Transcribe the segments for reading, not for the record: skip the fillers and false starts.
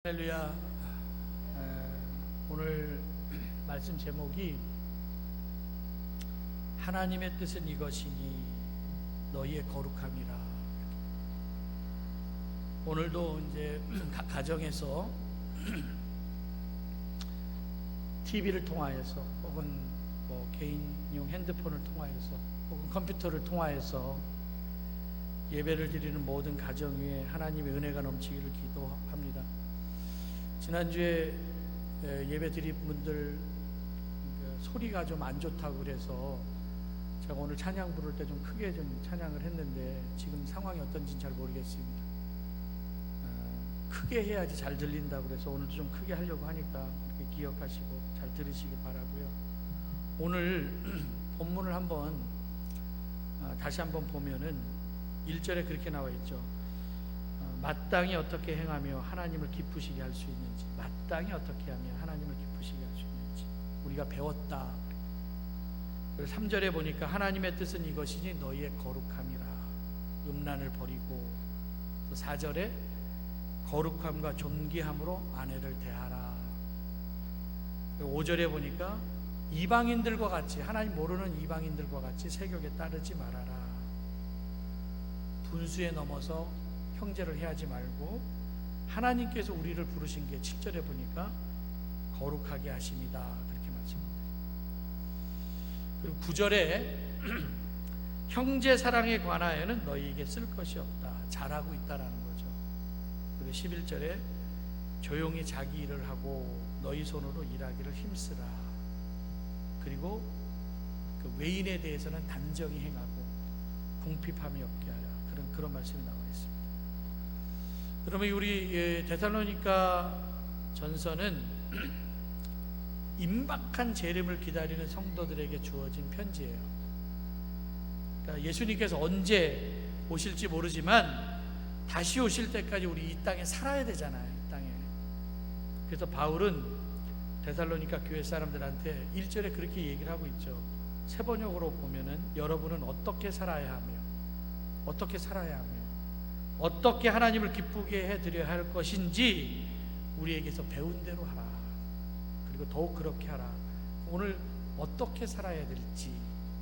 할렐루야. 오늘 말씀 제목이 하나님의 뜻은 이것이니 너희의 거룩함이라. 오늘도 이제 가정에서 TV를 통하여서 혹은 개인용 핸드폰을 통하여서 혹은 컴퓨터를 통하여서 예배를 드리는 모든 가정 위에 하나님의 은혜가 넘치기를 기도합니다. 지난주에 예배 드린 분들 소리가 좀 안 좋다고 그래서 제가 오늘 찬양 부를 때 좀 크게 좀 찬양을 했는데 지금 상황이 어떤지는 잘 모르겠습니다. 크게 해야지 잘 들린다고 그래서 오늘도 좀 크게 하려고 하니까 그렇게 기억하시고 잘 들으시기 바라고요. 오늘 본문을 한번 다시 한번 보면은 1절에 그렇게 나와 있죠. 마땅히 어떻게 행하며 하나님을 기쁘시게 할 수 있는지, 마땅히 어떻게 하며 하나님을 기쁘시게 할 수 있는지 우리가 배웠다. 그리고 3절에 보니까 하나님의 뜻은 이것이니 너희의 거룩함이라. 음란을 버리고, 또 4절에 거룩함과 존귀함으로 아내를 대하라. 5절에 보니까 이방인들과 같이, 하나님 모르는 이방인들과 같이 세욕에 따르지 말아라. 분수에 넘어서 형제를 해하지 말고 하나님께서 우리를 부르신 게 7절에 보니까 거룩하게 하십니다. 그렇게 말씀합니다. 그리고 9절에 형제 사랑에 관하여는 너희에게 쓸 것이 없다. 잘하고 있다라는 거죠. 그리고 11절에 조용히 자기 일을 하고 너희 손으로 일하기를 힘쓰라. 그리고 그 외인에 대해서는 단정히 행하고 궁핍함이 없게 하라. 그런 말씀이 나와 있습니다. 그러면 우리 데살로니가 전서는 임박한 재림을 기다리는 성도들에게 주어진 편지예요. 그러니까 예수님께서 언제 오실지 모르지만 다시 오실 때까지 우리 이 땅에 살아야 되잖아요. 이 땅에. 그래서 바울은 데살로니가 교회 사람들한테 1절에 그렇게 얘기를 하고 있죠. 세번역으로 보면은 여러분은 어떻게 살아야 하며 어떻게 하나님을 기쁘게 해드려야 할 것인지 우리에게서 배운 대로 하라. 그리고 더욱 그렇게 하라. 오늘 어떻게 살아야 될지,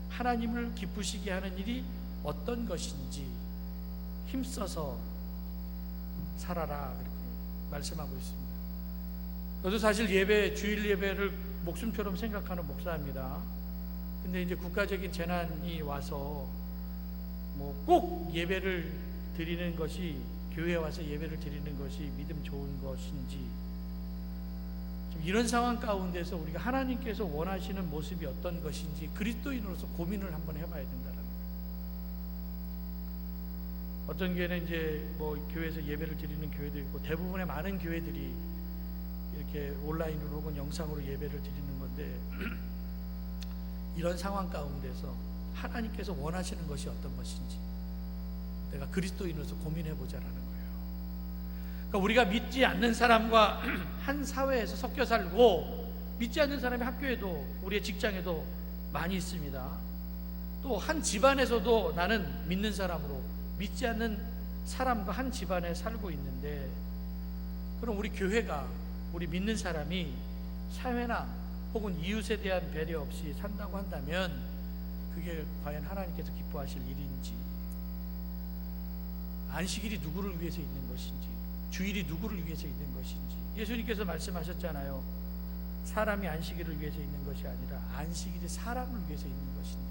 하나님을 기쁘시게 하는 일이 어떤 것인지 힘써서 살아라. 그렇게 말씀하고 있습니다. 저도 사실 주일 예배를 목숨처럼 생각하는 목사입니다. 근데 이제 국가적인 재난이 와서 꼭 예배를 드리는 것이, 교회에 와서 예배를 드리는 것이 믿음 좋은 것인지, 좀 이런 상황 가운데서 우리가 하나님께서 원하시는 모습이 어떤 것인지 그리스도인으로서 고민을 한번 해봐야 된다는 거예요. 어떤 교회는 이제 교회에서 예배를 드리는 교회도 있고, 대부분의 많은 교회들이 이렇게 온라인으로 혹은 영상으로 예배를 드리는 건데 이런 상황 가운데서 하나님께서 원하시는 것이 어떤 것인지 내가 그리스도인으로서 고민해보자라는 거예요. 그러니까 우리가 믿지 않는 사람과 한 사회에서 섞여 살고, 믿지 않는 사람이 학교에도 우리의 직장에도 많이 있습니다. 또 한 집안에서도 나는 믿는 사람으로 믿지 않는 사람과 한 집안에 살고 있는데, 그럼 우리 교회가, 우리 믿는 사람이 사회나 혹은 이웃에 대한 배려 없이 산다고 한다면 그게 과연 하나님께서 기뻐하실 일인지, 안식일이 누구를 위해서 있는 것인지, 주일이 누구를 위해서 있는 것인지. 예수님께서 말씀하셨잖아요. 사람이 안식일을 위해서 있는 것이 아니라 안식일이 사람을 위해서 있는 것인데,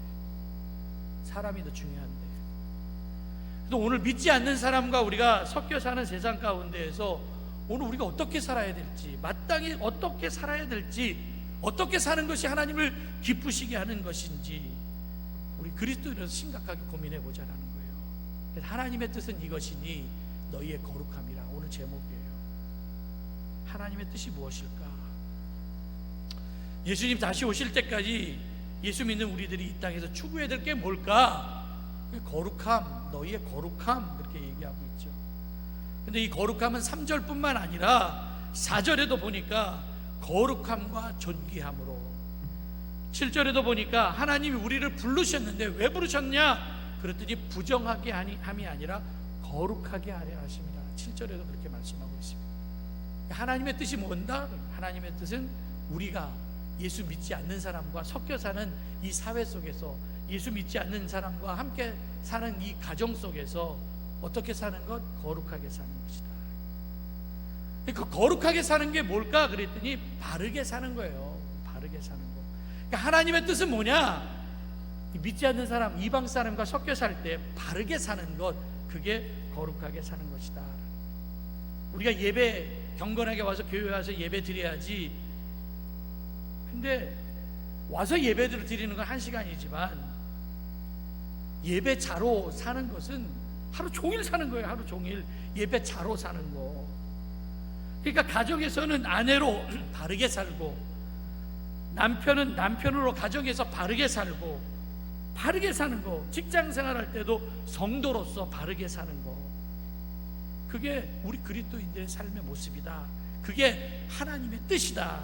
사람이 더 중요한데. 또 오늘 믿지 않는 사람과 우리가 섞여 사는 세상 가운데에서 오늘 우리가 어떻게 살아야 될지, 마땅히 어떻게 살아야 될지, 어떻게 사는 것이 하나님을 기쁘시게 하는 것인지 우리 그리스도인으로서 심각하게 고민해보자라는 거예요. 하나님의 뜻은 이것이니 너희의 거룩함이라. 오늘 제목이에요. 하나님의 뜻이 무엇일까? 예수님 다시 오실 때까지 예수 믿는 우리들이 이 땅에서 추구해야 될 게 뭘까? 거룩함, 너희의 거룩함, 그렇게 얘기하고 있죠. 근데 이 거룩함은 3절뿐만 아니라 4절에도 보니까 거룩함과 존귀함으로, 7절에도 보니까 하나님이 우리를 부르셨는데 왜 부르셨냐? 그랬더니 부정하게 함이 아니라 거룩하게 하려 하십니다. 7절에도 그렇게 말씀하고 있습니다. 하나님의 뜻이 뭔가? 하나님의 뜻은 우리가 예수 믿지 않는 사람과 섞여 사는 이 사회 속에서, 예수 믿지 않는 사람과 함께 사는 이 가정 속에서 어떻게 사는 것? 거룩하게 사는 것이다. 그 거룩하게 사는 게 뭘까? 그랬더니 바르게 사는 거예요. 바르게 사는 거. 그러니까 하나님의 뜻은 뭐냐? 믿지 않는 사람, 이방 사람과 섞여 살 때 바르게 사는 것, 그게 거룩하게 사는 것이다. 우리가 예배 경건하게 와서 교회 와서 예배 드려야지. 근데 와서 예배를 드리는 건 1시간이지만 예배자로 사는 것은 하루 종일 사는 거예요. 하루 종일 예배자로 사는 거. 그러니까 가정에서는 아내로 바르게 살고, 남편은 남편으로 가정에서 바르게 살고, 바르게 사는 거. 직장 생활할 때도 성도로서 바르게 사는 거. 그게 우리 그리스도인들의 삶의 모습이다. 그게 하나님의 뜻이다.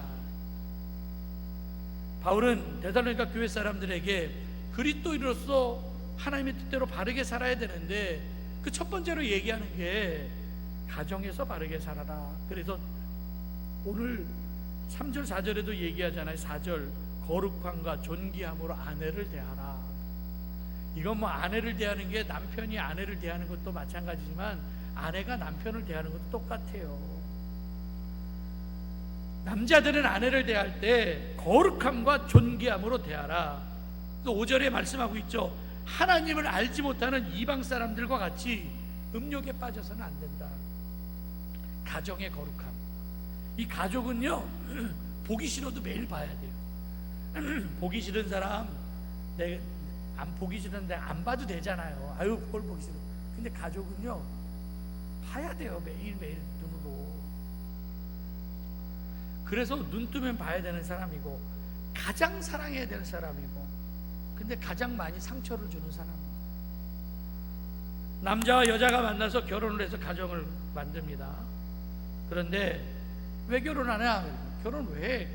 바울은 데살로니가 교회 사람들에게 그리스도인으로서 하나님의 뜻대로 바르게 살아야 되는데, 그 첫 번째로 얘기하는 게 가정에서 바르게 살아라. 그래서 오늘 3절 4절에도 얘기하잖아요. 4절 거룩함과 존귀함으로 아내를 대하라. 이건 뭐 아내를 대하는 게 남편이 아내를 대하는 것도 마찬가지지만 아내가 남편을 대하는 것도 똑같아요. 남자들은 아내를 대할 때 거룩함과 존귀함으로 대하라. 5절에 말씀하고 있죠. 하나님을 알지 못하는 이방 사람들과 같이 음욕에 빠져서는 안 된다. 가정의 거룩함. 이 가족은요, 보기 싫어도 매일 봐야 돼요. 보기 싫은 사람, 내가 안 보기 싫은데 안 봐도 되잖아요. 아유, 그걸 보기 싫어. 근데 가족은요, 봐야 돼요. 매일매일 눈으로. 그래서 눈 뜨면 봐야 되는 사람이고, 가장 사랑해야 될 사람이고, 근데 가장 많이 상처를 주는 사람. 남자와 여자가 만나서 결혼을 해서 가정을 만듭니다. 그런데 왜 결혼하냐? 결혼 왜 해?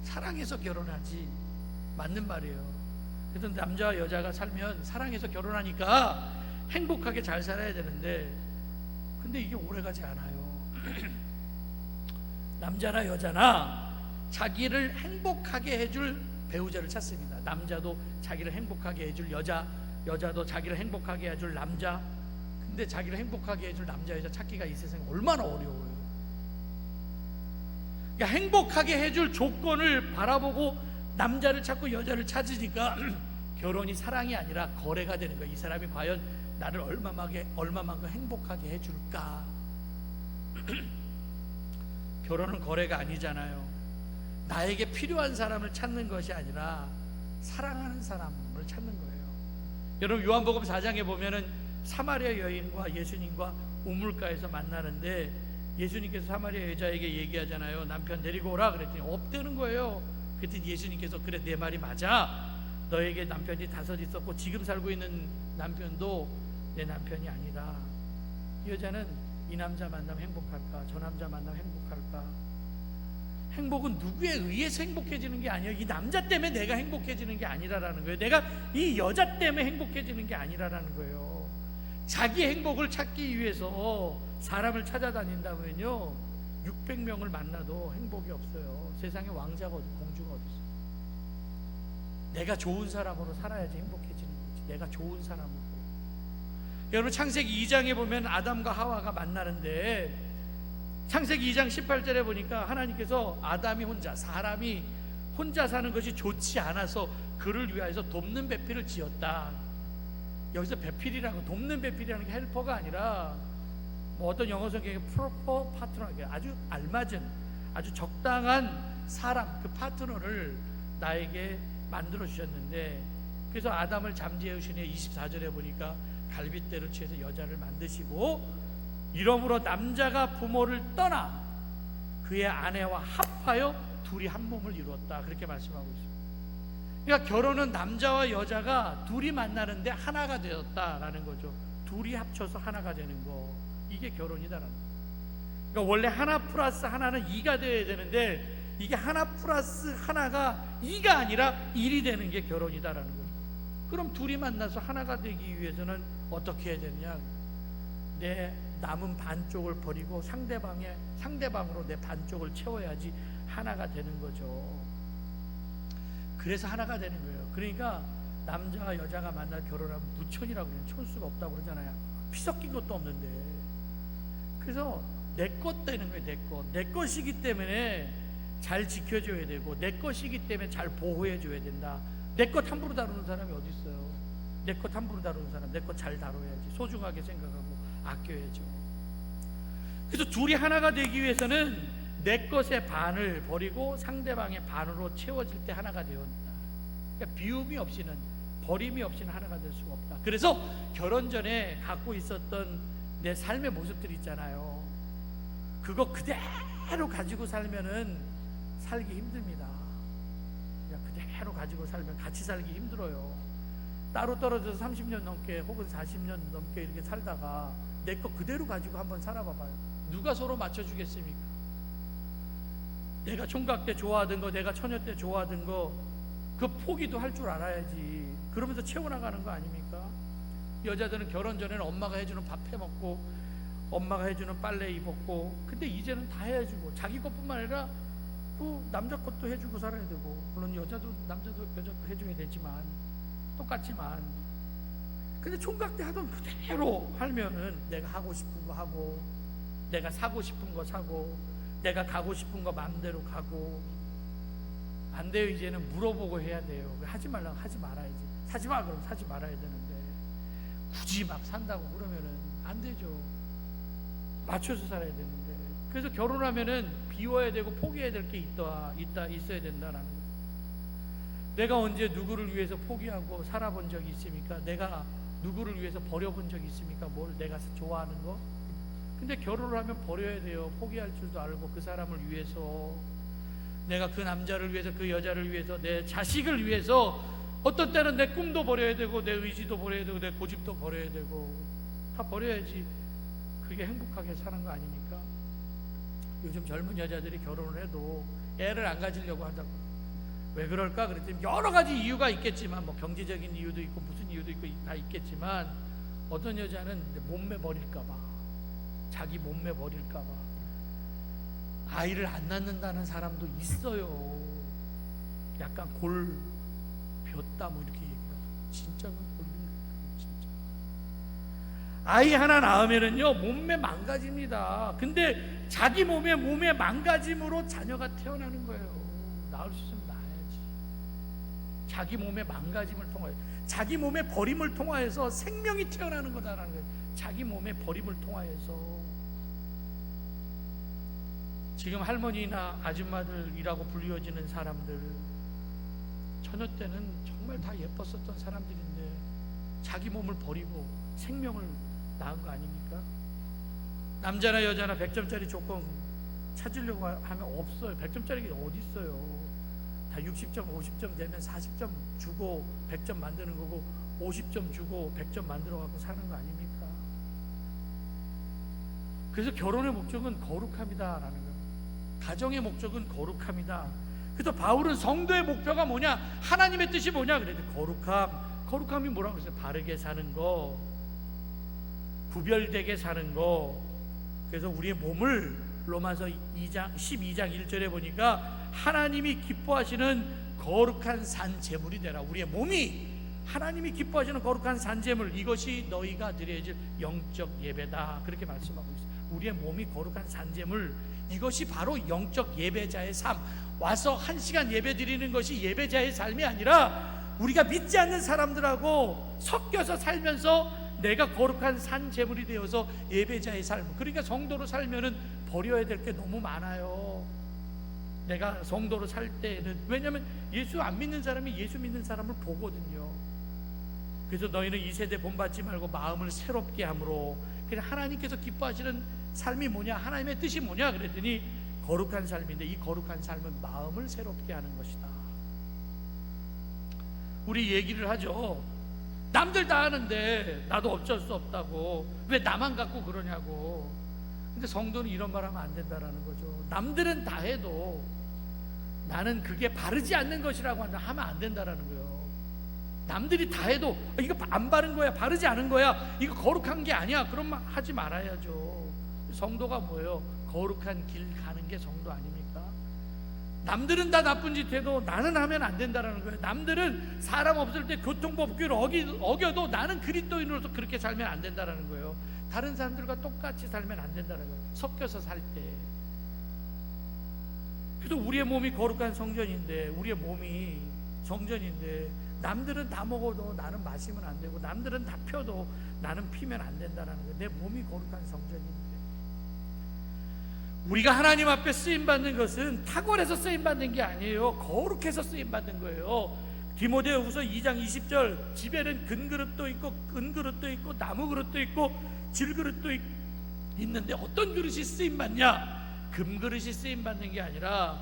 사랑해서 결혼하지. 맞는 말이에요. 그래서 남자와 여자가 살면 사랑해서 결혼하니까 행복하게 잘 살아야 되는데, 근데 이게 오래가지 않아요. 남자나 여자나 자기를 행복하게 해줄 배우자를 찾습니다. 남자도 자기를 행복하게 해줄 여자, 여자도 자기를 행복하게 해줄 남자. 근데 자기를 행복하게 해줄 남자, 여자 찾기가 이 세상에 얼마나 어려워요. 그러니까 행복하게 해줄 조건을 바라보고 남자를 찾고 여자를 찾으니까 결혼이 사랑이 아니라 거래가 되는 거예요. 이 사람이 과연 나를 얼마만큼 행복하게 해줄까? 결혼은 거래가 아니잖아요. 나에게 필요한 사람을 찾는 것이 아니라 사랑하는 사람을 찾는 거예요. 여러분, 요한복음 4장에 보면은 사마리아 여인과 예수님과 우물가에서 만나는데, 예수님께서 사마리아 여자에게 얘기하잖아요. 남편 데리고 오라. 그랬더니 없다는 거예요. 그랬더니 예수님께서 그래, 내 말이 맞아. 너에게 남편이 5 있었고 지금 살고 있는 남편도 내 남편이 아니다. 이 여자는 이 남자 만나면 행복할까? 저 남자 만나면 행복할까? 행복은 누구에 의해서 행복해지는 게 아니에요. 이 남자 때문에 내가 행복해지는 게 아니라라는 거예요. 내가 이 여자 때문에 행복해지는 게 아니라라는 거예요. 자기 행복을 찾기 위해서 사람을 찾아다닌다면요, 600명을 만나도 행복이 없어요. 세상에 왕자가 어디, 공주가 어디 있어요. 내가 좋은 사람으로 살아야지 행복해지는 거지. 내가 좋은 사람으로. 여러분, 창세기 2장에 보면 아담과 하와가 만나는데, 창세기 2장 18절에 보니까 하나님께서 아담이 혼자, 사람이 혼자 사는 것이 좋지 않아서 그를 위하여서 돕는 배필을 지었다. 여기서 배필이라는 거, 돕는 배필이라는 게 헬퍼가 아니라 뭐 어떤 영어 성경에 프로퍼 파트너, 아주 알맞은, 아주 적당한 사람, 그 파트너를 나에게 만들어 주셨는데, 그래서 아담을 잠재우시니 24절에 보니까 갈빗대를 취해서 여자를 만드시고, 이러므로 남자가 부모를 떠나 그의 아내와 합하여 둘이 한 몸을 이루었다. 그렇게 말씀하고 있습니다. 그러니까 결혼은 남자와 여자가 둘이 만나는데 하나가 되었다라는 거죠. 둘이 합쳐서 하나가 되는 거, 이게 결혼이다라는 거예요. 그러니까 원래 하나 플러스 하나는 2가 되어야 되는데, 이게 하나 플러스 하나가 2가 아니라 1이 되는 게 결혼이다라는 거죠. 그럼 둘이 만나서 하나가 되기 위해서는 어떻게 해야 되느냐? 내 남은 반쪽을 버리고 상대방으로 내 반쪽을 채워야지 하나가 되는 거죠. 그래서 하나가 되는 거예요. 그러니까 남자와 여자가 만나 결혼하면 무촌이라고 그래요. 촌수가 없다고 그러잖아요. 피 섞인 것도 없는데. 그래서 내 것 되는 거예요. 내 것이기 때문에 잘 지켜줘야 되고, 내 것이기 때문에 잘 보호해줘야 된다. 내 것 함부로 다루는 사람이 어디 있어요? 내 것 함부로 다루는 사람, 내 것 잘 다뤄야지. 소중하게 생각하고 아껴야죠. 그래서 둘이 하나가 되기 위해서는 내 것의 반을 버리고 상대방의 반으로 채워질 때 하나가 되어야 한다. 그러니까 비움이 없이는, 버림이 없이는 하나가 될 수가 없다. 그래서 결혼 전에 갖고 있었던 내 삶의 모습들 있잖아요. 그거 그대로 가지고 살면은 살기 힘듭니다. 그냥 그대로 가지고 살면 같이 살기 힘들어요. 따로 떨어져서 30년 넘게 혹은 40년 넘게 이렇게 살다가 내 거 그대로 가지고 한번 살아봐봐요. 누가 서로 맞춰주겠습니까? 내가 총각 때 좋아하던 거, 내가 처녀 때 좋아하던 거, 그 포기도 할 줄 알아야지. 그러면서 채워나가는 거 아닙니까? 여자들은 결혼 전에는 엄마가 해주는 밥 해먹고, 엄마가 해주는 빨래 입었고, 근데 이제는 다 해주고, 자기 것뿐만 아니라 그 남자 것도 해주고 살아야 되고, 물론 여자도 남자도 여자 거 해줘야 되지만 똑같지만, 근데 총각 때 하던 그대로 하면은 내가 하고 싶은 거 하고, 내가 사고 싶은 거 사고, 내가 가고 싶은 거 마음대로 가고. 안 돼요. 이제는 물어보고 해야 돼요. 하지 말라고 하지 말아야지. 사지 마 그럼 사지 말아야 되는데, 굳이 막 산다고 그러면은 안 되죠. 맞춰서 살아야 되는데. 그래서 결혼하면은 비워야 되고 포기해야 될 게 있어야 된다라는 거예요. 내가 언제 누구를 위해서 포기하고 살아본 적이 있습니까? 내가 누구를 위해서 버려본 적이 있습니까? 뭘 내가 좋아하는 거? 근데 결혼을 하면 버려야 돼요. 포기할 줄도 알고, 그 사람을 위해서, 내가 그 남자를 위해서, 그 여자를 위해서, 내 자식을 위해서, 어떤 때는 내 꿈도 버려야 되고, 내 의지도 버려야 되고, 내 고집도 버려야 되고, 다 버려야지 그게 행복하게 사는 거 아닙니까? 요즘 젊은 여자들이 결혼을 해도 애를 안 가지려고 한다고. 왜 그럴까? 그랬더니 여러 가지 이유가 있겠지만, 뭐 경제적인 이유도 있고 무슨 이유도 있고 다 있겠지만, 어떤 여자는 몸매 버릴까봐, 자기 몸매 버릴까봐 아이를 안 낳는다는 사람도 있어요. 약간 골 벼다 뭐 이렇게 얘기하고, 진짜 진짜 아이 하나 낳으면은요 몸매 망가집니다. 근데 자기 몸의 망가짐으로 자녀가 태어나는 거예요. 낳을 수 있으면 낳아야지. 자기 몸의 망가짐을 통하여, 자기 몸의 버림을 통하여서 생명이 태어나는 거다라는 거예요. 자기 몸의 버림을 통하여서. 지금 할머니나 아줌마들이라고 불리워지는 사람들, 처녀 때는 정말 다 예뻤었던 사람들인데 자기 몸을 버리고 생명을 낳은 거 아닙니까? 남자나 여자나 100점짜리 조건 찾으려고 하면 없어요. 100점짜리가 어디 있어요? 다 60점, 50점 되면 40점 주고 100점 만드는 거고, 50점 주고 100점 만들어 갖고 사는 거 아닙니까? 그래서 결혼의 목적은 거룩함이다라는 거예요. 가정의 목적은 거룩함이다. 그래서 바울은 성도의 목표가 뭐냐, 하나님의 뜻이 뭐냐 그랬더니 거룩함이 뭐라고 그랬어요? 바르게 사는 거, 구별되게 사는 거. 그래서 우리의 몸을 로마서 12장 1절에 보니까 하나님이 기뻐하시는 거룩한 산제물이 되라. 우리의 몸이 하나님이 기뻐하시는 거룩한 산제물, 이것이 너희가 드려질 영적 예배다, 그렇게 말씀하고 있어요. 우리의 몸이 거룩한 산제물, 이것이 바로 영적 예배자의 삶. 와서 1시간 예배 드리는 것이 예배자의 삶이 아니라, 우리가 믿지 않는 사람들하고 섞여서 살면서 내가 거룩한 산제물이 되어서 예배자의 삶. 그러니까 성도로 살면은 버려야 될 게 너무 많아요. 내가 성도로 살 때는, 왜냐하면 예수 안 믿는 사람이 예수 믿는 사람을 보거든요. 그래서 너희는 이 세대 본받지 말고 마음을 새롭게 함으로. 그래서 하나님께서 기뻐하시는 삶이 뭐냐, 하나님의 뜻이 뭐냐 그랬더니 거룩한 삶인데, 이 거룩한 삶은 마음을 새롭게 하는 것이다. 우리 얘기를 하죠. 남들 다 하는데 나도 어쩔 수 없다고, 왜 나만 갖고 그러냐고. 근데 성도는 이런 말 하면 안 된다라는 거죠. 남들은 다 해도 나는 그게 바르지 않는 것이라고 하면 안 된다라는 거예요. 남들이 다 해도 이거 안 바른 거야, 바르지 않은 거야, 이거 거룩한 게 아니야, 그럼 하지 말아야죠. 성도가 뭐예요? 거룩한 길 가는 게 성도 아닙니까? 남들은 다 나쁜 짓 해도 나는 하면 안 된다라는 거예요. 남들은 사람 없을 때 교통법규를 어겨도 나는 그리스도인으로서 그렇게 살면 안 된다라는 거예요. 다른 사람들과 똑같이 살면 안 된다는 거예요. 섞여서 살 때. 그래서 우리의 몸이 거룩한 성전인데, 우리의 몸이 성전인데, 남들은 다 먹어도 나는 마시면 안 되고, 남들은 다 펴도 나는 피면 안 된다는 거예요. 내 몸이 거룩한 성전인데, 우리가 하나님 앞에 쓰임받는 것은 탁월해서 쓰임받는 게 아니에요. 거룩해서 쓰임받는 거예요. 디모데후서 2장 20절, 집에는 금그릇도 있고 은그릇도 있고 나무 그릇도 있고 질그릇도 있는데 어떤 그릇이 쓰임받냐? 금그릇이 쓰임받는 게 아니라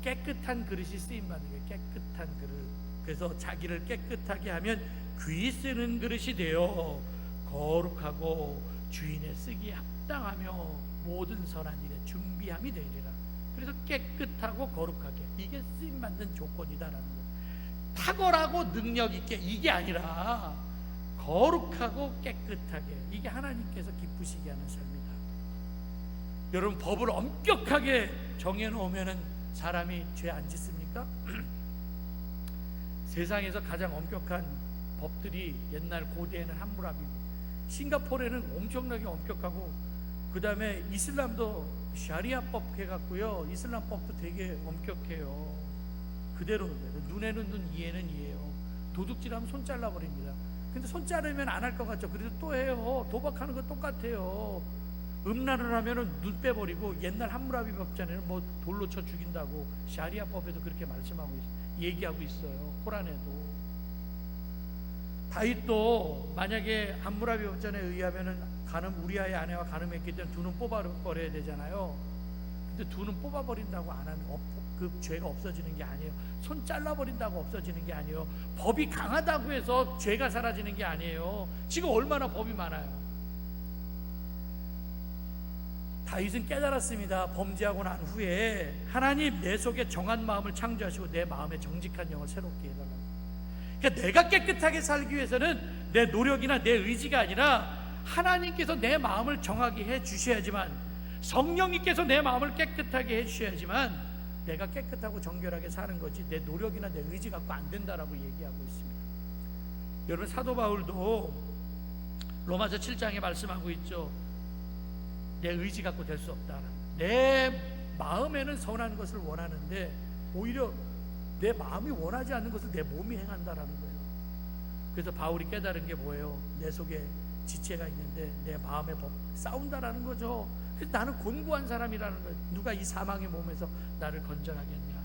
깨끗한 그릇이 쓰임받는 거예요. 깨끗한 그릇. 그래서 자기를 깨끗하게 하면 귀 쓰는 그릇이 되어 거룩하고 주인의 쓰기에 합당하며 모든 선한 일에 준비함이 되리라. 그래서 깨끗하고 거룩하게, 이게 쓰임받는 조건이다라는 거예요. 탁월하고 능력 있게, 이게 아니라 거룩하고 깨끗하게, 이게 하나님께서 기쁘시게 하는 삶이다. 여러분, 법을 엄격하게 정해놓으면 사람이 죄 안 짓습니까? 세상에서 가장 엄격한 법들이 옛날 고대에는 함무라비고, 싱가포르에는 엄청나게 엄격하고, 그 다음에 이슬람도 샤리아법 해갖고요, 이슬람법도 되게 엄격해요. 그대로 눈에는 눈, 이에는 이에요. 도둑질하면 손 잘라버립니다. 근데 손 자르면 안 할 것 같죠? 그래서 또 해요. 도박하는 거 똑같아요. 음란을 하면은 눈 빼버리고, 옛날 함무라비 법전에는 뭐 돌로 쳐 죽인다고 샤리아법에도 그렇게 말씀하고 얘기하고 있어요. 코란에도. 다윗도 만약에 함무라비 법전에 의하면은 우리아의 아내와 간음했기 때문에 두 눈 뽑아버려야 되잖아요. 근데 두 눈 뽑아버린다고 안 하는 그 죄가 없어지는 게 아니에요. 손 잘라버린다고 없어지는 게 아니에요. 법이 강하다고 해서 죄가 사라지는 게 아니에요. 지금 얼마나 법이 많아요. 다윗은 깨달았습니다. 범죄하고 난 후에 하나님, 내 속에 정한 마음을 창조하시고 내 마음에 정직한 영을 새롭게 해달라고. 그러니까 내가 깨끗하게 살기 위해서는 내 노력이나 내 의지가 아니라 하나님께서 내 마음을 정하게 해 주셔야지만, 성령님께서 내 마음을 깨끗하게 해 주셔야지만 내가 깨끗하고 정결하게 사는 거지, 내 노력이나 내 의지 갖고 안 된다라고 얘기하고 있습니다. 여러분, 사도 바울도 로마서 7장에 말씀하고 있죠. 내 의지 갖고 될 수 없다. 내 마음에는 선한 것을 원하는데 오히려 내 마음이 원하지 않는 것을 내 몸이 행한다라는 거예요. 그래서 바울이 깨달은 게 뭐예요? 내 속에 지체가 있는데 내 마음에 싸운다라는 거죠. 그래서 나는 곤고한 사람이라는 거예요. 누가 이 사망의 몸에서 나를 건져내겠냐?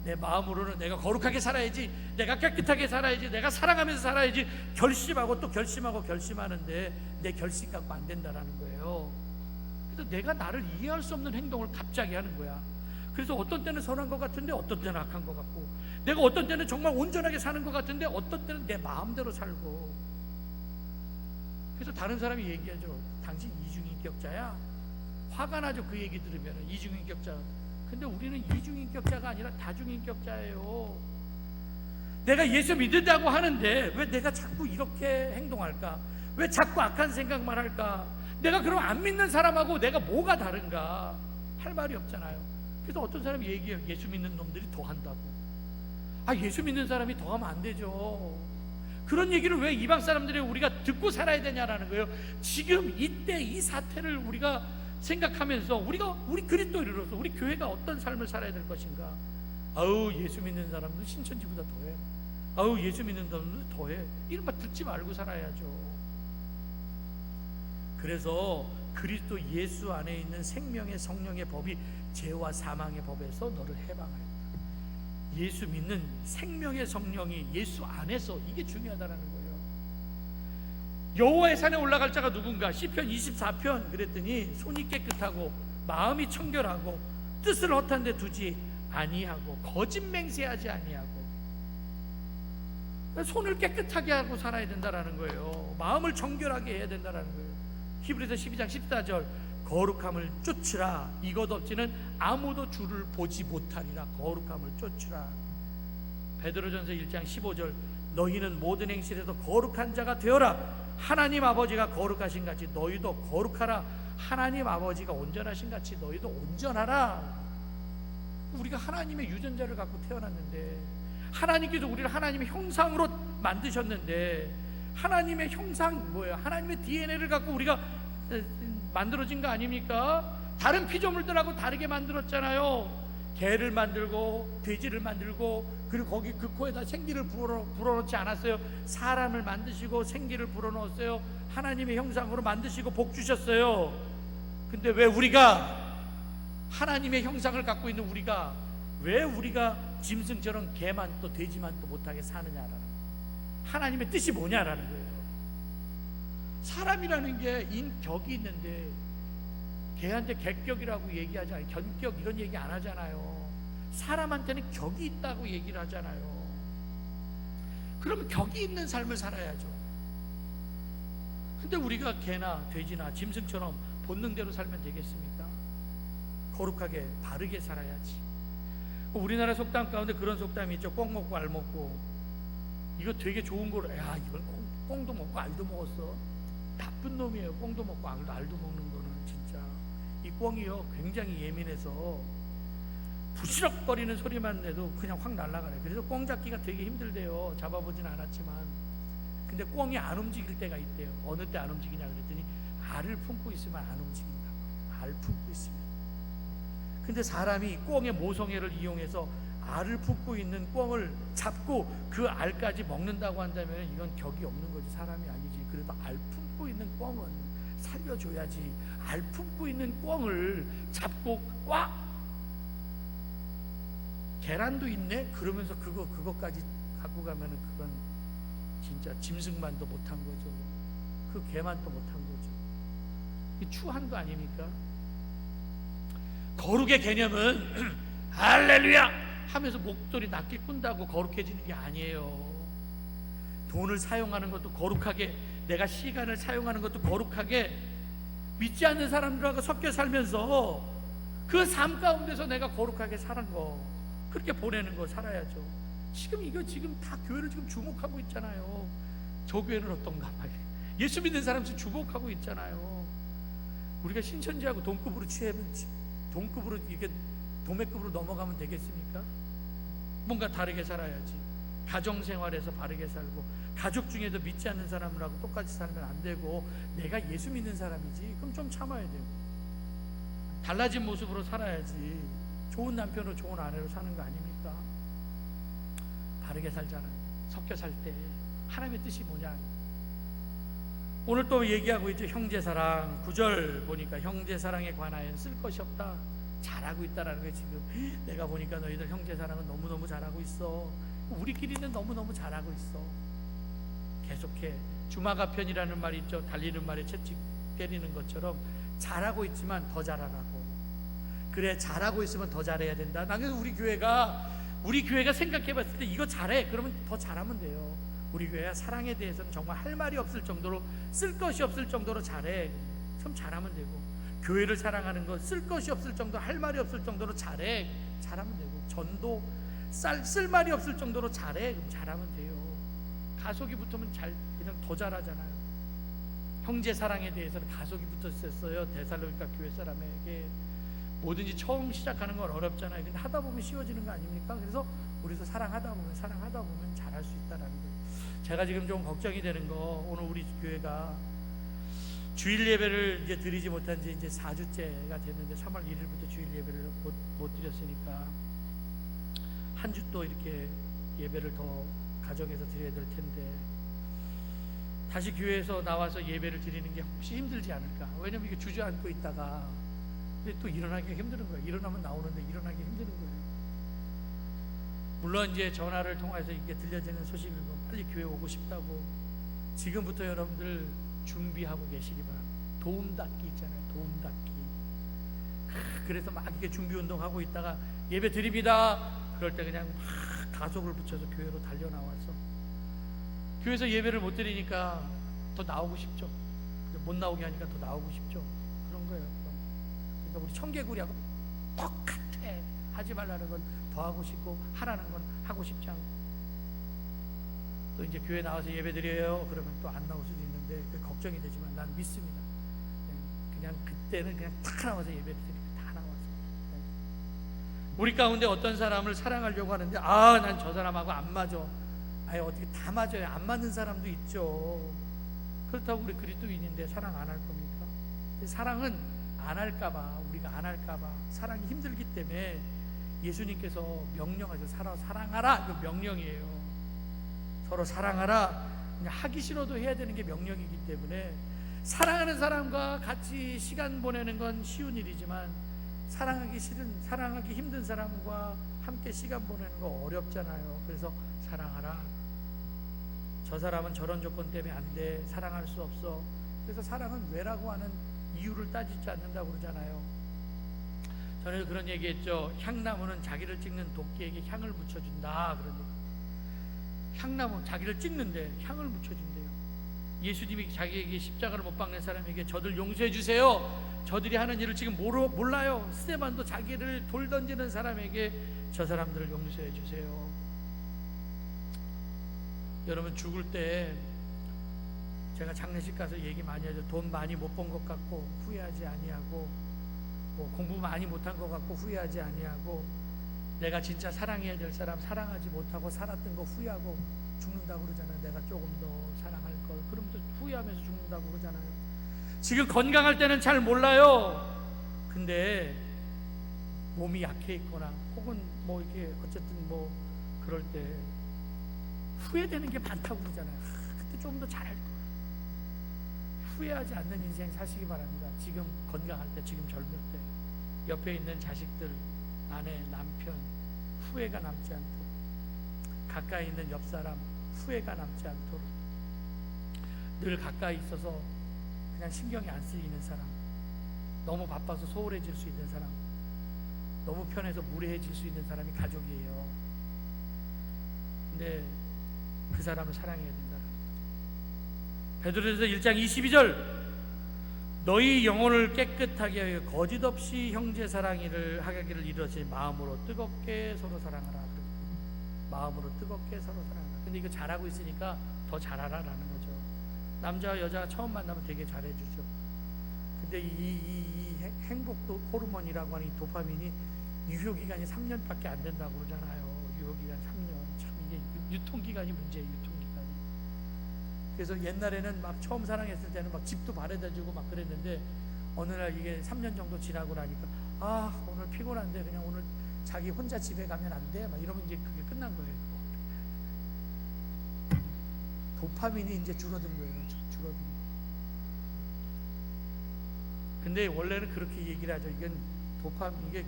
내 마음으로는 내가 거룩하게 살아야지, 내가 깨끗하게 살아야지, 내가 사랑하면서 살아야지 결심하고 또 결심하고 결심하는데 내 결심 갖고 안 된다라는 거예요. 그래서 내가 나를 이해할 수 없는 행동을 갑자기 하는 거야. 그래서 어떤 때는 선한 것 같은데 어떤 때는 악한 것 같고, 내가 어떤 때는 정말 온전하게 사는 것 같은데 어떤 때는 내 마음대로 살고. 그래서 다른 사람이 얘기하죠. 당신 이중인격자야? 화가 나죠. 그 얘기 들으면. 이중인격자. 근데 우리는 이중인격자가 아니라 다중인격자예요. 내가 예수 믿는다고 하는데 왜 내가 자꾸 이렇게 행동할까? 왜 자꾸 악한 생각만 할까? 내가 그럼 안 믿는 사람하고 내가 뭐가 다른가? 할 말이 없잖아요. 그래서 어떤 사람이 얘기해요. 예수 믿는 놈들이 더 한다고. 예수 믿는 사람이 더 하면 안 되죠. 그런 얘기를 왜 이방 사람들이 우리가 듣고 살아야 되냐라는 거예요. 지금 이때 이 사태를 우리가 생각하면서 우리 그리스도인으로서 우리 교회가 어떤 삶을 살아야 될 것인가. 예수 믿는 사람들 신천지보다 더해. 예수 믿는 사람들 더해. 이런 말 듣지 말고 살아야죠. 그래서 그리스도 예수 안에 있는 생명의 성령의 법이 죄와 사망의 법에서 너를 해방하였다. 예수 믿는 생명의 성령이 예수 안에서, 이게 중요하다는 거예요. 여호와의 산에 올라갈 자가 누군가? 시편 24편 그랬더니 손이 깨끗하고 마음이 청결하고 뜻을 허탄 데 두지 아니하고 거짓 맹세하지 아니하고. 손을 깨끗하게 하고 살아야 된다는 거예요. 마음을 정결하게 해야 된다는 거예요. 히브리서 12장 14절, 거룩함을 쫓으라. 이것 없이는 아무도 주를 보지 못하리라. 거룩함을 쫓으라. 베드로전서 1장 15절, 너희는 모든 행실에도 거룩한 자가 되어라. 하나님 아버지가 거룩하신 같이 너희도 거룩하라. 하나님 아버지가 온전하신 같이 너희도 온전하라. 우리가 하나님의 유전자를 갖고 태어났는데, 하나님께서 우리를 하나님의 형상으로 만드셨는데, 하나님의 형상 뭐예요? 하나님의 DNA를 갖고 우리가 만들어진 거 아닙니까? 다른 피조물들하고 다르게 만들었잖아요. 개를 만들고 돼지를 만들고, 그리고 거기 그 코에다 생기를 불어넣지 않았어요. 사람을 만드시고 생기를 불어넣었어요. 하나님의 형상으로 만드시고 복 주셨어요. 근데 왜 우리가, 하나님의 형상을 갖고 있는 우리가, 왜 우리가 짐승처럼 개만 또 돼지만 또 못하게 사느냐라는, 하나님의 뜻이 뭐냐라는 거예요. 사람이라는 게 인격이 있는데, 개한테 객격이라고 얘기하지 않아요. 견격 이런 얘기 안 하잖아요. 사람한테는 격이 있다고 얘기를 하잖아요. 그러면 격이 있는 삶을 살아야죠. 근데 우리가 개나 돼지나 짐승처럼 본능대로 살면 되겠습니까? 거룩하게 바르게 살아야지. 우리나라 속담 가운데 그런 속담이 있죠. 꽁 먹고 알 먹고. 이거 되게 좋은 거로, 야 이건 꽁도 먹고 알도 먹었어. 나쁜 놈이에요. 꽁도 먹고 알도 먹는 거는. 진짜 이 꽁이요 굉장히 예민해서 부시럭거리는 소리만 내도 그냥 확 날아가요. 그래서 꽁 잡기가 되게 힘들대요. 잡아보진 않았지만. 근데 꽁이 안 움직일 때가 있대요. 어느 때 안 움직이냐 그랬더니 알을 품고 있으면 안 움직인다고. 알 품고 있으면. 근데 사람이 꽁의 모성애를 이용해서 알을 품고 있는 꽁을 잡고 그 알까지 먹는다고 한다면 이건 격이 없는 거지. 사람이 아니지. 그래도 알 품고 있는 꽁은 살려줘야지. 알 품고 있는 꽁을 잡고 꽉, 계란도 있네? 그러면서 그거까지 갖고 가면은 그건 진짜 짐승만도 못한 거죠. 그 개만도 못한 거죠. 이 추한 거 아닙니까? 거룩의 개념은 할렐루야 하면서 목소리 낮게 꾼다고 거룩해지는 게 아니에요. 돈을 사용하는 것도 거룩하게, 내가 시간을 사용하는 것도 거룩하게, 믿지 않는 사람들하고 섞여 살면서 그 삶 가운데서 내가 거룩하게 사는 거, 그렇게 보내는 거 살아야죠. 지금 다 교회를 지금 주목하고 있잖아요. 저 교회는 어떤가 막 예수 믿는 사람 지금 주목하고 있잖아요. 우리가 신천지하고 동급으로 취하면, 동급으로 이게 도매급으로 넘어가면 되겠습니까? 뭔가 다르게 살아야지. 가정생활에서 바르게 살고, 가족 중에도 믿지 않는 사람들하고 똑같이 살면 안 되고, 내가 예수 믿는 사람이지 그럼 좀 참아야 되고, 달라진 모습으로 살아야지. 좋은 남편으로 좋은 아내로 사는 거 아닙니까? 바르게 살잖아요. 섞여 살 때 하나님의 뜻이 뭐냐. 오늘 또 얘기하고 있죠. 형제사랑. 9절 보니까 형제사랑에 관하여는 쓸 것이 없다. 잘하고 있다라는 거예요. 지금 내가 보니까 너희들 형제사랑은 너무너무 잘하고 있어. 우리끼리는 너무너무 잘하고 있어. 계속해. 주마가편이라는 말이 있죠. 달리는 말에 채찍 때리는 것처럼 잘하고 있지만 더 잘하라고. 그래, 잘하고 있으면 더 잘해야 된다. 나 그래서 우리 교회가 생각해봤을 때 이거 잘해, 그러면 더 잘하면 돼요. 우리 교회가 사랑에 대해서는 정말 할 말이 없을 정도로, 쓸 것이 없을 정도로 잘해. 그럼 잘하면 되고, 교회를 사랑하는 거 쓸 것이 없을 정도, 할 말이 없을 정도로 잘해. 잘하면 되고, 전도 쓸 말이 없을 정도로 잘해. 그럼 잘하면 돼요. 가속이 붙으면 그냥 더 잘하잖아요. 형제 사랑에 대해서는 가속이 붙었었어요. 데살로니가 교회 사람에게. 뭐든지 처음 시작하는 건 어렵잖아요. 근데 하다 보면 쉬워지는 거 아닙니까? 그래서 우리도 사랑하다 보면 잘할 수 있다라는 거예요. 제가 지금 좀 걱정이 되는 거, 오늘 우리 교회가 주일 예배를 이제 드리지 못한 지 이제 4주째가 됐는데, 3월 1일부터 주일 예배를 못 드렸으니까 한 주 또 이렇게 예배를 더 가정에서 드려야 될 텐데, 다시 교회에서 나와서 예배를 드리는 게 혹시 힘들지 않을까? 왜냐면 이게 주저앉고 있다가 근데 또 일어나기가 힘든 거예요. 일어나면 나오는데 일어나기 힘든 거예요. 물론 이제 전화를 통해서 이게 들려지는 소식을 보면 빨리 교회 오고 싶다고, 지금부터 여러분들 준비하고 계시기 바랍니다. 도움닫기 있잖아요. 도움닫기. 그래서 막 이렇게 준비 운동하고 있다가 예배 드립니다. 그럴 때 그냥 막 가속을 붙여서 교회로 달려 나와서, 교회에서 예배를 못 드리니까 더 나오고 싶죠. 못 나오게 하니까 더 나오고 싶죠. 그런 거예요. 우리 청개구리하고 똑같아. 하지 말라는 건 더 하고 싶고, 하라는 건 하고 싶지 않고. 또 이제 교회 나와서 예배드려요 그러면 또 안 나올 수도 있는데 그 걱정이 되지만 난 믿습니다. 그냥 그때는 그냥 탁 나와서 예배드리니까 다 나와서. 우리 가운데 어떤 사람을 사랑하려고 하는데 난 저 사람하고 안 맞아. 아예 어떻게 다 맞아요. 안 맞는 사람도 있죠. 그렇다고 우리 그리스도인인데 사랑 안 할 겁니까? 사랑은 안 할까봐, 우리가 안 할까봐, 사랑이 힘들기 때문에 예수님께서 명령하죠. 사랑하라. 그 명령이에요. 서로 사랑하라. 그냥 하기 싫어도 해야 되는 게 명령이기 때문에 사랑하는 사람과 같이 시간 보내는 건 쉬운 일이지만 사랑하기 힘든 사람과 함께 시간 보내는 거 어렵잖아요. 그래서 사랑하라. 저 사람은 저런 조건 때문에 안 돼. 사랑할 수 없어. 그래서 사랑은 왜라고 하는 이유를 따지지 않는다고 그러잖아요. 전에도 그런 얘기했죠. 향나무는 자기를 찍는 도끼에게 향을 묻혀준다. 그런 얘기. 향나무 자기를 찍는데 향을 묻혀준대요. 예수님이 자기에게 십자가를 못 박는 사람에게 저들 용서해 주세요. 저들이 하는 일을 지금 몰라요. 스데반도 자기를 돌 던지는 사람에게 저 사람들을 용서해 주세요. 여러분 죽을 때 제가 장례식 가서 얘기 많이 하죠. 돈 많이 못 번 것 같고 후회하지 아니하고, 공부 많이 못한 것 같고 후회하지 아니하고, 내가 진짜 사랑해야 될 사람 사랑하지 못하고 살았던 거 후회하고 죽는다고 그러잖아요. 내가 조금 더 사랑할 걸. 그럼 또 후회하면서 죽는다고 그러잖아요. 지금 건강할 때는 잘 몰라요. 근데 몸이 약해 있거나 혹은 이렇게 어쨌든 그럴 때 후회되는 게 많다고 그러잖아요. 그때 좀 더 잘할 걸. 후회하지 않는 인생 사시기 바랍니다. 지금 건강할 때, 지금 젊을 때 옆에 있는 자식들, 아내, 남편 후회가 남지 않도록, 가까이 있는 옆 사람 후회가 남지 않도록, 늘 가까이 있어서 그냥 신경이 안 쓰이는 사람, 너무 바빠서 소홀해질 수 있는 사람, 너무 편해서 무례해질 수 있는 사람이 가족이에요. 근데 그 사람을 사랑해야 된다는 거죠. 베드로전서 1장 22절 너희 영혼을 깨끗하게 하여 거짓 없이 형제 사랑을 하기를 이루어지 마음으로 뜨겁게 서로 사랑하라. 마음으로 뜨겁게 서로 사랑하라. 근데 이거 잘하고 있으니까 더 잘하라라는 거죠. 남자와 여자가 처음 만나면 되게 잘해주죠. 근데 이 행복 호르몬이라고 하는 이 도파민이 유효기간이 3년밖에 안 된다고 그러잖아요. 유효기간 3년. 참 이게 유통기간이 문제예요. 유통기간이. 그래서 옛날에는 막 처음 사랑했을 때는 막 집도 바래다주고 막 그랬는데 어느 날 이게 3년 정도 지나고 나니까 오늘 피곤한데 그냥 오늘 자기 혼자 집에 가면 안 돼? 막 이러면 이제 그게 끝난 거예요. 도파민이 이제 줄어든 거예요. 줄어든 거. 근데 원래는 그렇게 얘기를 하죠. 이게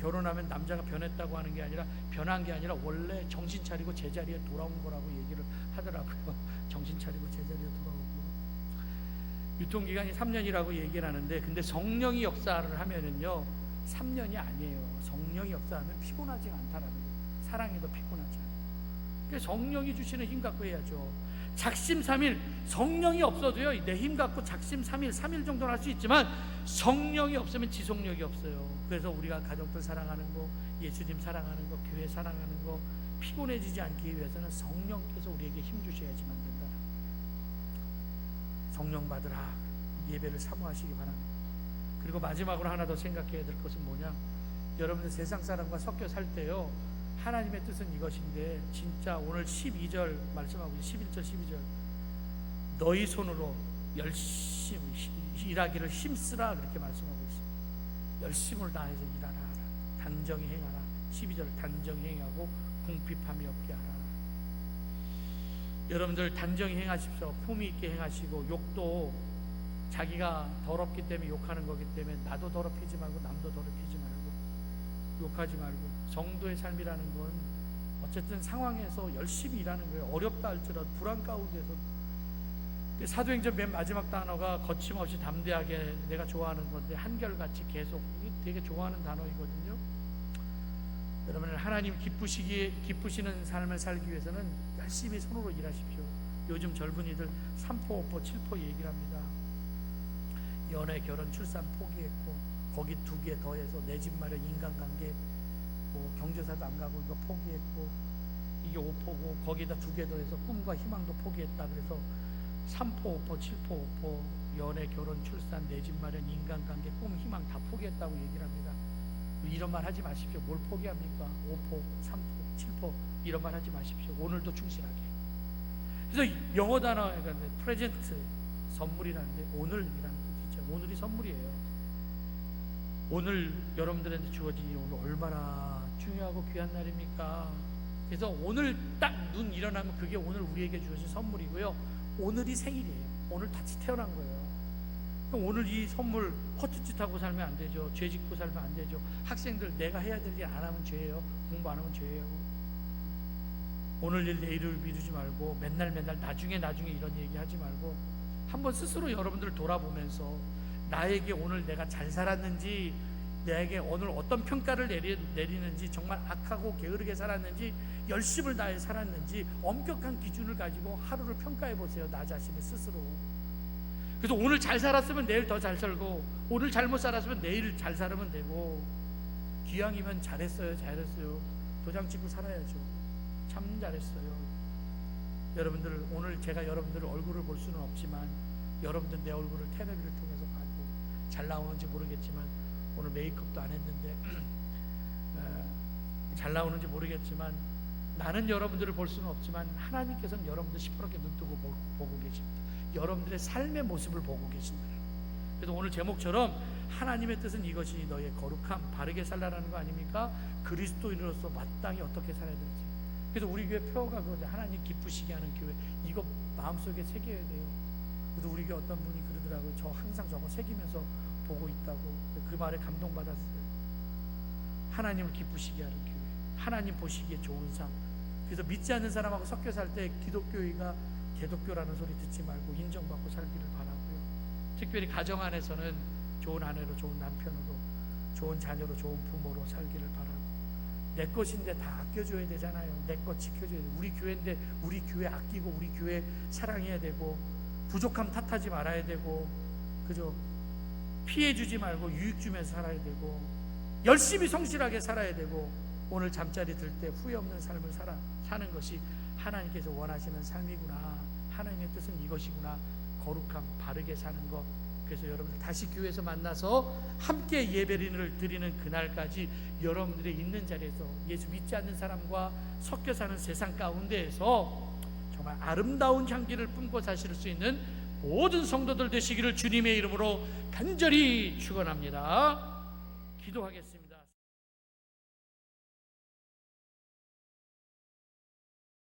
결혼하면 남자가 변했다고 하는 게 아니라, 변한 게 아니라 원래 정신 차리고 제자리에 돌아온 거라고 얘기를 하더라고요. 정신 차리고 제자리에 돌아오고. 유통기간이 3년이라고 얘기를 하는데, 근데 성령이 역사를 하면은요 3년이 아니에요. 성령이 역사하면 피곤하지 않다라는 거예요. 사랑해도 피곤하지 않아요. 그래서 성령이 주시는 힘 갖고 해야죠. 작심삼일, 성령이 없어도요 내 힘 갖고 작심삼일 3일 정도는 할 수 있지만 성령이 없으면 지속력이 없어요. 그래서 우리가 가족들 사랑하는 거, 예수님 사랑하는 거, 교회 사랑하는 거 피곤해지지 않기 위해서는 성령께서 우리에게 힘 주셔야지만 된다. 성령 받으라. 예배를 사모하시기 바랍니다. 그리고 마지막으로 하나 더 생각해야 될 것은 뭐냐, 여러분들 세상 사람과 섞여 살 때요 하나님의 뜻은 이것인데, 진짜 오늘 12절 말씀하고 11절 12절 너희 손으로 열심히 일하기를 힘쓰라 그렇게 말씀하고 있습니다. 열심을 다해서 일하라. 단정히 행하라. 12절 단정히 행하고 궁핍함이 없게 하라. 여러분들 단정히 행하십시오. 품위 있게 행하시고, 욕도 자기가 더럽기 때문에 욕하는 거기 때문에 나도 더럽히지 말고 남도 더럽히지 말고 욕하지 말고, 성도의 삶이라는 건 어쨌든 상황에서 열심히 일하는 거예요. 어렵다 할지라도 불안 가운데서. 사도행전 맨 마지막 단어가 거침없이 담대하게, 내가 좋아하는 건데 한결같이 계속, 이게 되게 좋아하는 단어이거든요. 여러분 하나님 기쁘시는 삶을 살기 위해서는 열심히 손으로 일하십시오. 요즘 젊은이들 3포, 5포, 7포 얘기를 합니다. 연애, 결혼, 출산 포기했고 거기 2개 더해서 내 집 마련, 인간관계, 경조사도 안 가고 이거 포기했고, 이게 5포고 거기다 2개 더해서 꿈과 희망도 포기했다. 그래서 3포, 5포, 7포, 5포, 연애, 결혼, 출산, 내 집 마련, 인간관계, 꿈, 희망 다 포기했다고 얘기를 합니다. 이런 말 하지 마십시오. 뭘 포기합니까? 5포, 3포, 7포 이런 말 하지 마십시오. 오늘도 충실하게. 그래서 영어 단어가 프레젠트, 선물이라는데 오늘이라는 뜻이죠. 오늘이 선물이에요. 오늘 여러분들한테 주어진 이 오늘 얼마나 중요하고 귀한 날입니까? 그래서 오늘 딱 눈 일어나면 그게 오늘 우리에게 주어진 선물이고요. 오늘이 생일이에요. 오늘 다시 태어난 거예요. 오늘 이 선물 헛짓하고 살면 안 되죠. 죄 짓고 살면 안 되죠. 학생들 내가 해야 될 일 안 하면 죄예요. 공부 안 하면 죄예요. 오늘 일 내일을 미루지 말고 맨날 나중에 이런 얘기 하지 말고 한번 스스로 여러분들 돌아보면서 나에게 오늘 내가 잘 살았는지, 나에게 오늘 어떤 평가를 내리는지, 정말 악하고 게으르게 살았는지, 열심을 다해 살았는지 엄격한 기준을 가지고 하루를 평가해 보세요. 나 자신을 스스로. 그래서 오늘 잘 살았으면 내일 더 잘 살고, 오늘 잘못 살았으면 내일 잘 살면 되고, 기왕이면 잘했어요 도장 찍고 살아야죠. 참 잘했어요. 여러분들 오늘 제가 여러분들 얼굴을 볼 수는 없지만 여러분들 내 얼굴을 텔레비를 통해서 봐도 잘 나오는지 모르겠지만, 오늘 메이크업도 안 했는데 잘 나오는지 모르겠지만, 나는 여러분들을 볼 수는 없지만 하나님께서는 여러분들 시퍼렇게 눈 뜨고 보고 계십니다. 여러분들의 삶의 모습을 보고 계신다. 그래서 오늘 제목처럼 하나님의 뜻은 이것이 너의 거룩함, 바르게 살라라는 거 아닙니까? 그리스도인으로서 마땅히 어떻게 살아야 될지. 그래서 우리 교회 표어가 그거죠. 하나님 기쁘시게 하는 교회. 이거 마음속에 새겨야 돼요. 그래서 우리 교회 어떤 분이 그러더라고요. 저 항상 저거 새기면서 보고 있다고. 그 말에 감동받았어요. 하나님을 기쁘시게 하는 교회, 하나님 보시기에 좋은 삶. 그래서 믿지 않는 사람하고 섞여 살 때 기독교의가 개독교라는 소리 듣지 말고 인정받고 살기를 바라고요. 특별히 가정 안에서는 좋은 아내로, 좋은 남편으로, 좋은 자녀로, 좋은 부모로 살기를 바라고, 내 것인데 다 아껴줘야 되잖아요. 내 것 지켜줘야 돼. 우리 교회인데 우리 교회 아끼고 우리 교회 사랑해야 되고, 부족함 탓하지 말아야 되고, 그죠? 피해주지 말고 유익 주면서 살아야 되고, 열심히 성실하게 살아야 되고, 오늘 잠자리 들 때 후회 없는 삶을 사는 것이 하나님께서 원하시는 삶이구나. 하나님의 뜻은 이것이구나. 거룩함, 바르게 사는 것. 그래서 여러분들 다시 교회에서 만나서 함께 예배를 드리는 그날까지 여러분들의 있는 자리에서 예수 믿지 않는 사람과 섞여 사는 세상 가운데에서 정말 아름다운 향기를 뿜고 사실 수 있는 모든 성도들 되시기를 주님의 이름으로 간절히 축원합니다. 기도하겠습니다.